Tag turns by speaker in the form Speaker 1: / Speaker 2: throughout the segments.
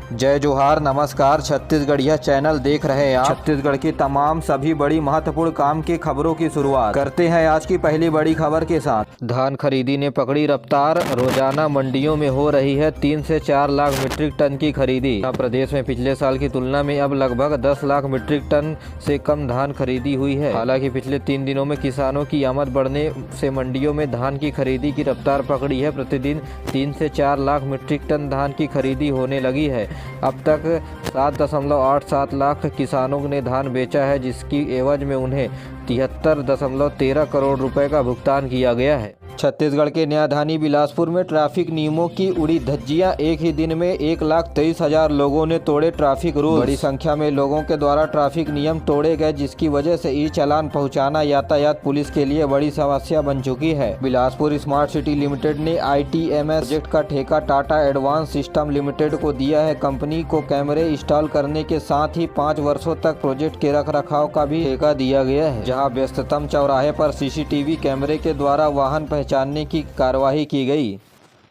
Speaker 1: जय जोहार, नमस्कार। छत्तीसगढ़िया चैनल देख रहे हैं आप। छत्तीसगढ़ की तमाम सभी बड़ी महत्वपूर्ण काम की खबरों की शुरुआत करते हैं आज की पहली बड़ी खबर के साथ। धान खरीदी ने पकड़ी रफ्तार, रोजाना मंडियों में हो रही है 3 से 4 लाख मीट्रिक टन की खरीदी। प्रदेश में पिछले साल की तुलना में अब लगभग 10 लाख मीट्रिक टन से कम धान खरीदी हुई है। हालांकि पिछले 3 दिनों में किसानों की आमद बढ़ने से मंडियों में धान की खरीदी की रफ्तार पकड़ी है। प्रतिदिन 3 से 4 लाख मीट्रिक टन धान की खरीदी होने लगी है। अब तक 7.87 लाख किसानों ने धान बेचा है, जिसकी एवज में उन्हें 73.13 करोड़ रुपए का भुगतान किया गया है। छत्तीसगढ़ के न्यायधानी बिलासपुर में ट्रैफिक नियमों की उड़ी धज्जियां। एक ही दिन में 1,23,000 लोगों ने तोड़े ट्रैफिक रूल। बड़ी संख्या में लोगों के द्वारा ट्रैफिक नियम तोड़े गए, जिसकी वजह से ई चालान पहुंचाना यातायात पुलिस के लिए बड़ी समस्या बन चुकी है। बिलासपुर स्मार्ट सिटी लिमिटेड ने ITMS प्रोजेक्ट का ठेका टाटा एडवांस सिस्टम लिमिटेड को दिया है। कंपनी को कैमरे इंस्टॉल करने के साथ ही 5 वर्षों तक प्रोजेक्ट के रखरखाव का भी ठेका दिया गया है, जहाँ व्यस्ततम चौराहे पर CCTV कैमरे के द्वारा वाहन पहचानने की कार्यवाही की गई,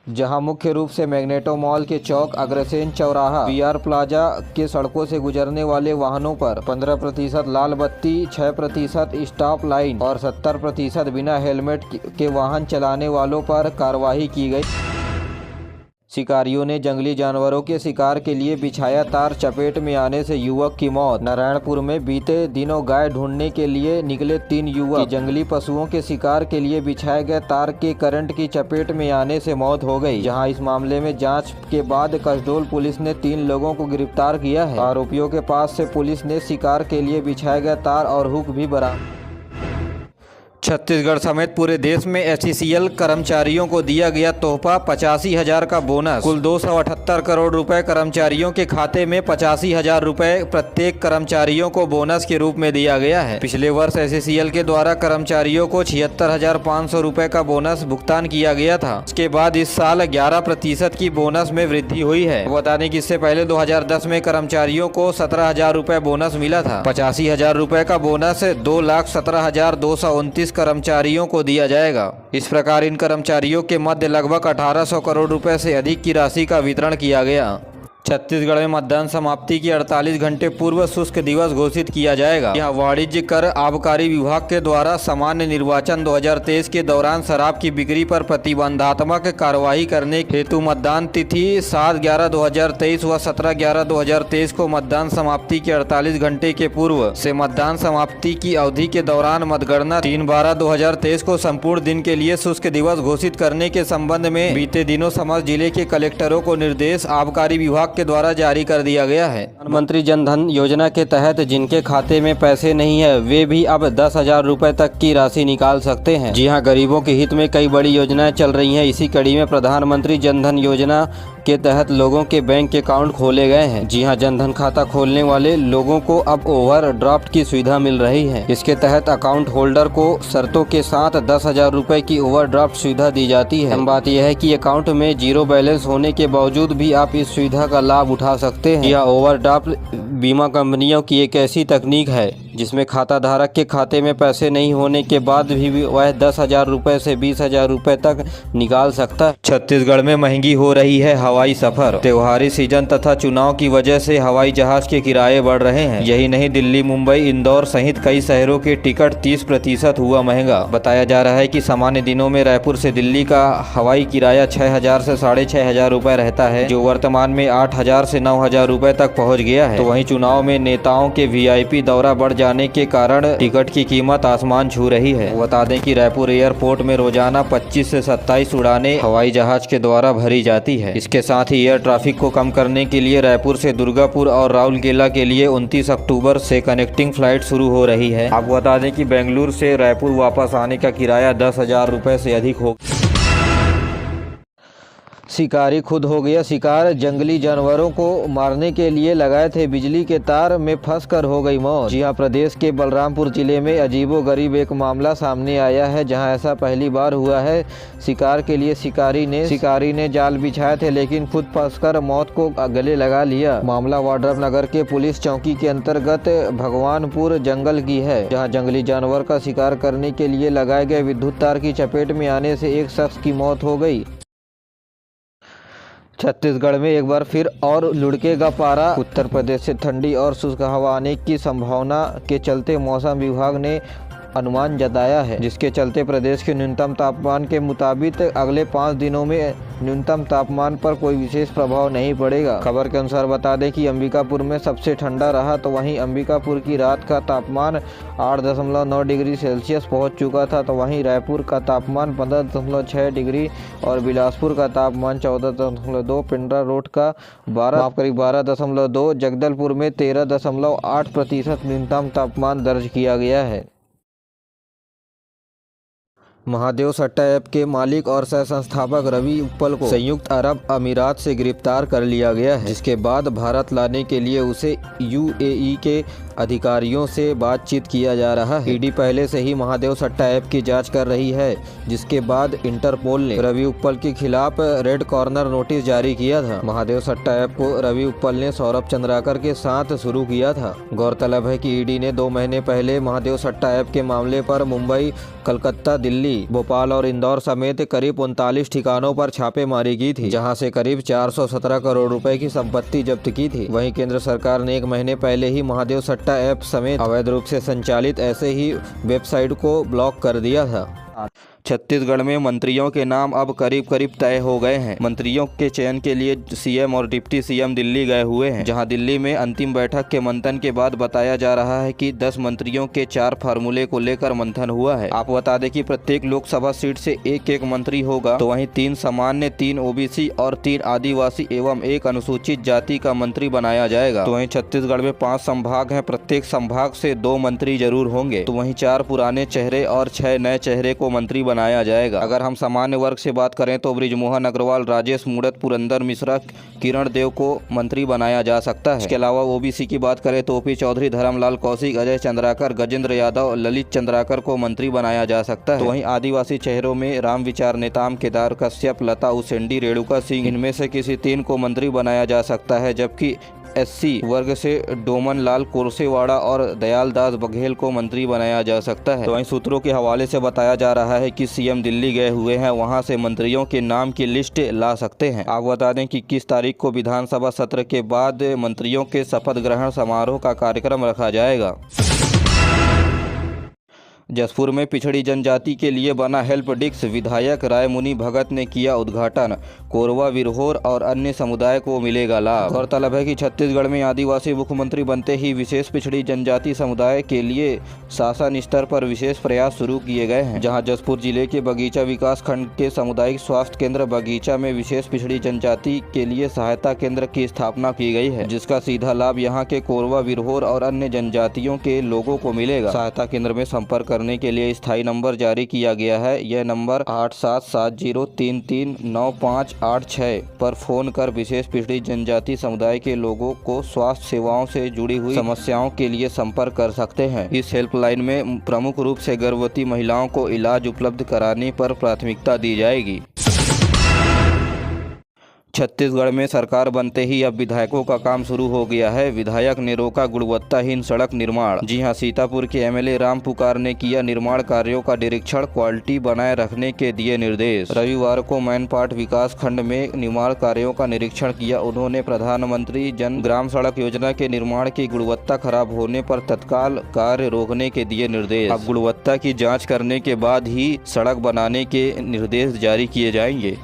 Speaker 1: जहां मुख्य रूप से मैग्नेटो मॉल के चौक, अग्रसेन चौराहा, BR प्लाजा के सड़कों से गुजरने वाले वाहनों पर 15% लाल बत्ती, 6% स्टॉप लाइन और 70% बिना हेलमेट के वाहन चलाने वालों पर कार्रवाई की गई। शिकारियों ने जंगली जानवरों के शिकार के लिए बिछाया तार, चपेट में आने से युवक की मौत। नारायणपुर में बीते दिनों गाय ढूंढने के लिए निकले 3 युवक की जंगली पशुओं के शिकार के लिए बिछाए गए तार के करंट की चपेट में आने से मौत हो गई। जहां इस मामले में जांच के बाद कसडोल पुलिस ने 3 लोगों को गिरफ्तार किया है। आरोपियों के पास से पुलिस ने शिकार के लिए बिछाए गए तार और हुक भी बरामद। छत्तीसगढ़ समेत पूरे देश में SCCL कर्मचारियों को दिया गया तोहफा, 85,000 का बोनस। कुल 278 करोड़ रुपए कर्मचारियों के खाते में 85,000 रुपए प्रत्येक कर्मचारियों को बोनस के रूप में दिया गया है। पिछले वर्ष SCCL के द्वारा कर्मचारियों को 76,500 रुपए का बोनस भुगतान किया गया था। इसके बाद इस साल 11% की बोनस में वृद्धि हुई है। बता दें कि इससे पहले 2010 में कर्मचारियों को 17,000 रुपए बोनस मिला था। 85,000 रुपए का बोनस 2,17,229 कर्मचारियों को दिया जाएगा। इस प्रकार इन कर्मचारियों के मध्य लगभग 1,800 करोड़ रुपए से अधिक की राशि का वितरण किया गया। छत्तीसगढ़ में मतदान समाप्ति के 48 घंटे पूर्व शुष्क दिवस घोषित किया जाएगा। यह वाणिज्य कर आबकारी विभाग के द्वारा सामान्य निर्वाचन 2023 के दौरान शराब की बिक्री पर प्रतिबंधात्मक कार्रवाई करने हेतु मतदान तिथि 7/11/2023 व 17/11/2023 को मतदान समाप्ति के 48 घंटे के पूर्व से मतदान समाप्ति की अवधि के दौरान मतगणना 3/12/2023 को संपूर्ण दिन के लिए शुष्क दिवस घोषित करने के संबंध में बीते दिनों समस्त जिले के कलेक्टरों को निर्देश आबकारी विभाग के द्वारा जारी कर दिया गया है। प्रधानमंत्री जन धन योजना के तहत जिनके खाते में पैसे नहीं है, वे भी अब 10,000 रुपए तक की राशि निकाल सकते हैं। जी हां, गरीबों के हित में कई बड़ी योजनाएं चल रही हैं। इसी कड़ी में प्रधानमंत्री जन धन योजना के तहत लोगों के बैंक अकाउंट खोले गए हैं। जी हां, जनधन खाता खोलने वाले लोगों को अब ओवरड्राफ्ट की सुविधा मिल रही है। इसके तहत अकाउंट होल्डर को शर्तों के साथ 10,000 रुपए की ओवरड्राफ्ट सुविधा दी जाती है। बात यह है कि अकाउंट में जीरो बैलेंस होने के बावजूद भी आप इस सुविधा का लाभ उठा सकते हैं। यह ओवरड्राफ्ट बीमा कंपनियों की एक ऐसी तकनीक है जिसमें खाता धारक के खाते में पैसे नहीं होने के बाद भी वह 10,000 रुपए से 20,000 रुपए तक निकाल सकता है। छत्तीसगढ़ में महंगी हो रही है हवाई सफर। त्योहारी सीजन तथा चुनाव की वजह से हवाई जहाज के किराए बढ़ रहे हैं। यही नहीं, दिल्ली, मुंबई, इंदौर सहित कई शहरों के टिकट 30% हुआ महंगा। बताया जा रहा है कि सामान्य दिनों में रायपुर से दिल्ली का हवाई किराया 6,000 से 6,500 रुपए रहता है, जो वर्तमान में 8,000 से 9,000 रुपए तक पहुँच गया है। तो वहीं चुनाव में नेताओं के VIP दौरा बढ़ जाने के कारण टिकट की कीमत आसमान छू रही है। बता दें कि रायपुर एयरपोर्ट में रोजाना 25 से 27 उड़ानें हवाई जहाज के द्वारा भरी जाती है। इसके साथ ही एयर ट्रैफिक को कम करने के लिए रायपुर से दुर्गापुर और राउरकेला के लिए 29 अक्टूबर से कनेक्टिंग फ्लाइट शुरू हो रही है। आपको बता दें कि बेंगलुरु से रायपुर वापस आने का किराया 10,000 रुपए से अधिक होगा। शिकारी खुद हो गया शिकार। जंगली जानवरों को मारने के लिए लगाए थे बिजली के तार में फंसकर हो गई मौत। जी हां, प्रदेश के बलरामपुर जिले में अजीबोगरीब एक मामला सामने आया है, जहां ऐसा पहली बार हुआ है। शिकार के लिए शिकारी ने जाल बिछाए थे, लेकिन खुद फंसकर मौत को गले लगा लिया। मामला वाड्रफनगर के पुलिस चौकी के अंतर्गत भगवानपुर जंगल की है, जहाँ जंगली जानवर का शिकार करने के लिए लगाए गए विद्युत तार की चपेट में आने से एक शख्स की मौत हो गई। छत्तीसगढ़ में एक बार फिर और लुढ़केगा पारा। उत्तर प्रदेश से ठंडी और शुष्क हवा आने की संभावना के चलते मौसम विभाग ने अनुमान जताया है, जिसके चलते प्रदेश के न्यूनतम तापमान के मुताबिक अगले 5 दिनों में न्यूनतम तापमान पर कोई विशेष प्रभाव नहीं पड़ेगा। खबर के अनुसार बता दें कि अंबिकापुर में सबसे ठंडा रहा, तो वहीं अंबिकापुर की रात का तापमान 8.9 डिग्री सेल्सियस पहुंच चुका था, तो वहीं रायपुर का तापमान 15.6 डिग्री और बिलासपुर का तापमान 14.2, पिंडरा रोड का 12.2, जगदलपुर में 13.8% न्यूनतम तापमान दर्ज किया गया है। महादेव सट्टा ऐप के मालिक और सह संस्थापक रवि उप्पल को संयुक्त अरब अमीरात से गिरफ्तार कर लिया गया है, जिसके बाद भारत लाने के लिए उसे यूएई के अधिकारियों से बातचीत किया जा रहा है। ईडी पहले से ही महादेव सट्टा ऐप की जांच कर रही है, जिसके बाद इंटरपोल ने रवि उप्पल के खिलाफ रेड कॉर्नर नोटिस जारी किया था। महादेव सट्टा ऐप को रवि उप्पल ने सौरभ चंद्राकर के साथ शुरू किया था। गौरतलब है कि ईडी ने 2 महीने पहले महादेव सट्टा ऐप के मामले पर मुंबई, कलकत्ता, दिल्ली, भोपाल और इंदौर समेत करीब 39 ठिकानों पर छापेमारी की थी, जहां से करीब 417 करोड़ रुपए की संपत्ति जब्त की थी। वहीं केंद्र सरकार ने 1 महीने पहले ही महादेव सट्टा ऐप समेत अवैध रूप से संचालित ऐसे ही वेबसाइट को ब्लॉक कर दिया था। छत्तीसगढ़ में मंत्रियों के नाम अब करीब तय हो गए हैं। मंत्रियों के चयन के लिए सीएम और डिप्टी सीएम दिल्ली गए हुए हैं, जहां दिल्ली में अंतिम बैठक के मंथन के बाद बताया जा रहा है कि 10 मंत्रियों के 4 फार्मूले को लेकर मंथन हुआ है। आपको बता दें कि प्रत्येक लोकसभा सीट से एक मंत्री होगा, तो वहीं 3 सामान्य, 3 ओबीसी और 3 आदिवासी एवं 1 अनुसूचित जाति का मंत्री बनाया जाएगा। तो वहीं छत्तीसगढ़ में 5 संभाग हैं, प्रत्येक संभाग से 2 मंत्री जरूर होंगे। तो वहीं 4 पुराने चेहरे और 6 नए चेहरे को मंत्री बनाया जाएगा। अगर हम सामान्य वर्ग से बात करें तो बृजमोहन अग्रवाल, राजेश मूणत, पुरंदर मिश्रा, किरण देव को मंत्री बनाया जा सकता है। इसके अलावा ओबीसी की बात करें तो ओपी चौधरी, धर्मलाल कौशिक, अजय चंद्राकर, गजेंद्र यादव, ललित चंद्राकर को मंत्री बनाया जा सकता है। तो वहीं आदिवासी चेहरों में राम विचार नेताम, केदार कश्यप, लता उसेंडी, रेणुका सिंह, इनमें से किसी 3 को मंत्री बनाया जा सकता है, जबकि एससी वर्ग से डोमन लाल कोरसेवाड़ा और दयाल दास बघेल को मंत्री बनाया जा सकता है। तो वहीं सूत्रों के हवाले से बताया जा रहा है कि सीएम दिल्ली गए हुए हैं, वहां से मंत्रियों के नाम की लिस्ट ला सकते हैं। आपको बता दें कि 21 तारीख को विधानसभा सत्र के बाद मंत्रियों के शपथ ग्रहण समारोह का कार्यक्रम रखा जाएगा। जसपुर में पिछड़ी जनजाति के लिए बना हेल्प डेस्क, विधायक रायमुनि भगत ने किया उद्घाटन। कोरवा, विरहोर और अन्य समुदाय को मिलेगा लाभ। गौरतलब है कि छत्तीसगढ़ में आदिवासी मुख्यमंत्री बनते ही विशेष पिछड़ी जनजाति समुदाय के लिए शासन स्तर पर विशेष प्रयास शुरू किए गए हैं, जहां जसपुर जिले के बगीचा विकास खंड के सामुदायिक स्वास्थ्य केंद्र बगीचा में विशेष पिछड़ी जनजाति के लिए सहायता केंद्र की स्थापना की गई है, जिसका सीधा लाभ यहां के कोरवा, विरहोर और अन्य जनजातियों के लोगों को मिलेगा। सहायता केंद्र में संपर्क करने के लिए स्थायी नंबर जारी किया गया है। यह नंबर 8770339586 पर फोन कर विशेष पिछड़ी जनजाति समुदाय के लोगों को स्वास्थ्य सेवाओं से जुड़ी हुई समस्याओं के लिए संपर्क कर सकते हैं। इस हेल्पलाइन में प्रमुख रूप से गर्भवती महिलाओं को इलाज उपलब्ध कराने पर प्राथमिकता दी जाएगी। छत्तीसगढ़ में सरकार बनते ही अब विधायकों का काम शुरू हो गया है। विधायक ने रोका गुणवत्ताहीन सड़क निर्माण। जी हां, सीतापुर के एमएलए राम पुकार ने किया निर्माण कार्यों का निरीक्षण, क्वालिटी बनाए रखने के दिए निर्देश। रविवार को मैनपाट विकास खंड में निर्माण कार्यों का निरीक्षण किया। उन्होंने प्रधानमंत्री जन ग्राम सड़क योजना के निर्माण की गुणवत्ता खराब होने पर तत्काल कार्य रोकने के दिए निर्देश। अब गुणवत्ता की जाँच करने के बाद ही सड़क बनाने के निर्देश जारी किए जाएंगे।